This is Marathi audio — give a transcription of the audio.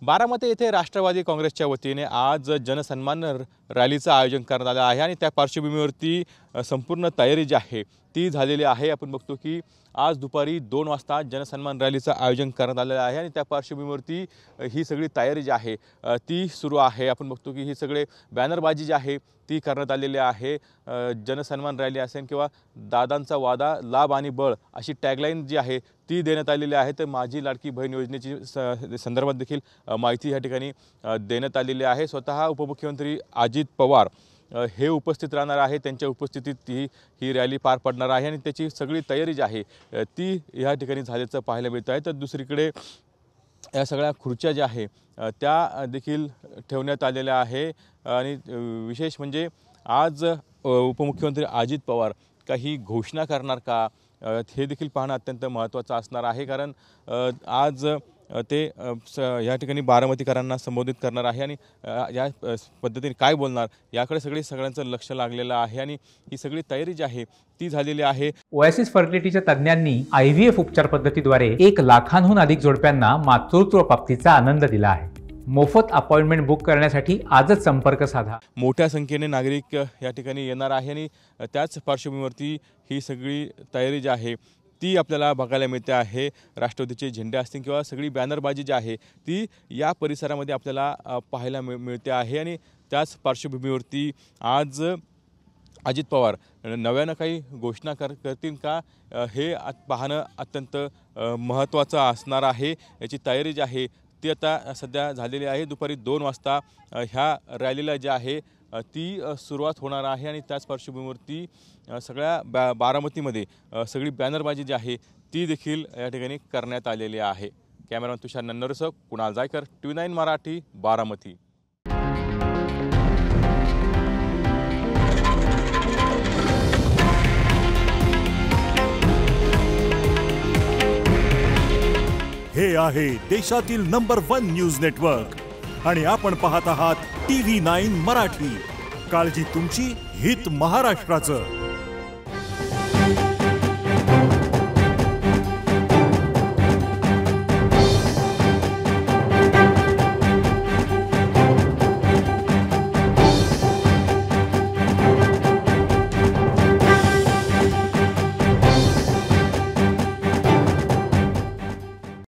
बारामती येथे राष्ट्रवादी काँग्रेसच्या वतीने आज जनसन्मान रॅलीचं आयोजन करण्यात आलं आहे आणि त्या पार्श्वभूमीवरती संपूर्ण तयारी जी आहे ती झालेली आहे। आपण बघतो की आज दुपारी 2 वाजता जनसन्मान रॅलीचं आयोजन करण्यात आलेलं आहे आणि त्या पार्श्वभूमीवरती ही सगळी तयारी जी आहे ती सुरू आहे। आपण बघतो की ही सगळे बॅनरबाजी जी आहे ती करण्यात आलेली आहे। जनसन्मान रॅली असेल किंवा दादांचा वादा लाभ आणि बळ अशी टॅगलाईन जी आहे ती देण्यात आलेली आहे। तर माझी लाडकी बहीण योजनेची संदर्भात देखील माहिती या ठिकाणी देण्यात आलेली आहे। स्वतः उपमुख्यमंत्री अजित पवार हे उपस्थित राहणार आहे। त्यांच्या उपस्थितीत ही रॅली पार पडणार आहे आणि त्याची सगळी तयारी जी आहे ती या ठिकाणी झाल्याचं पाहायला मिळत आहे। तर दुसरीकडे या सगळ्या खुर्च्या ज्या आहे त्या देखील ठेवण्यात आलेल्या आहे आणि विशेष म्हणजे आज उपमुख्यमंत्री अजित पवार काही घोषणा करणार का हे देखील पाहणं अत्यंत महत्त्वाचं असणार आहे। कारण आज ते या ठिकाणी बारामतीकरांना संबोधित करणार आहे आणि या पद्धतीने काय बोलणार याकडे सगळ्यांचं लक्ष लागलेलं आहे आणि ही सगळी तयारी जी आहे ती झालेली आहे। ओएसिस फर्टिलिटीच्या तज्ञांनी IVF उपचार पद्धतीद्वारे 1 लाखांहून अधिक जोडप्यांना मातृत्व प्राप्तीचा आनंद दिला आहे। मोफत अपॉइंटमेंट बुक करण्यासाठी आजच संपर्क साधा। मोठ्या संख्येने नागरिक या ठिकाणी येणार आहे आणि त्याच पार्श्वभूमीवरती ही सगळी तयारी जी आहे ती आपल्याला बघायला मिळते आहे। राष्ट्रवादीचे झेंडे असतील किंवा सगळी बॅनरबाजी जी आहे ती या परिसरामध्ये आपल्याला पाहायला मिळते आहे आणि त्याच पार्श्वभूमीवरती आज अजित पवार नव्यानं काही घोषणा करतील का हे पाहणं अत्यंत महत्त्वाचं असणार आहे। याची तयारी जी आहे ती आता सध्या झालेली आहे। दुपारी 2 वाजता ह्या रॅलीला जी आहे ती सुरुवात होणार आहे आणि त्याच पार्श्वभूमीवरती सगळ्या बारामतीमध्ये सगळी बॅनरबाजी जी आहे ती देखील या ठिकाणी करण्यात आलेली आहे। कॅमेरामॅन तुषार नन्नरसह कुणाल जायकर, TV9 मराठी, बारामती। हे आहे देशातील नंबर 1 न्यूज नेटवर्क आणि आपण पाहत आहात TV9 मराठी। काळजी तुमची, हित महाराष्ट्राचं।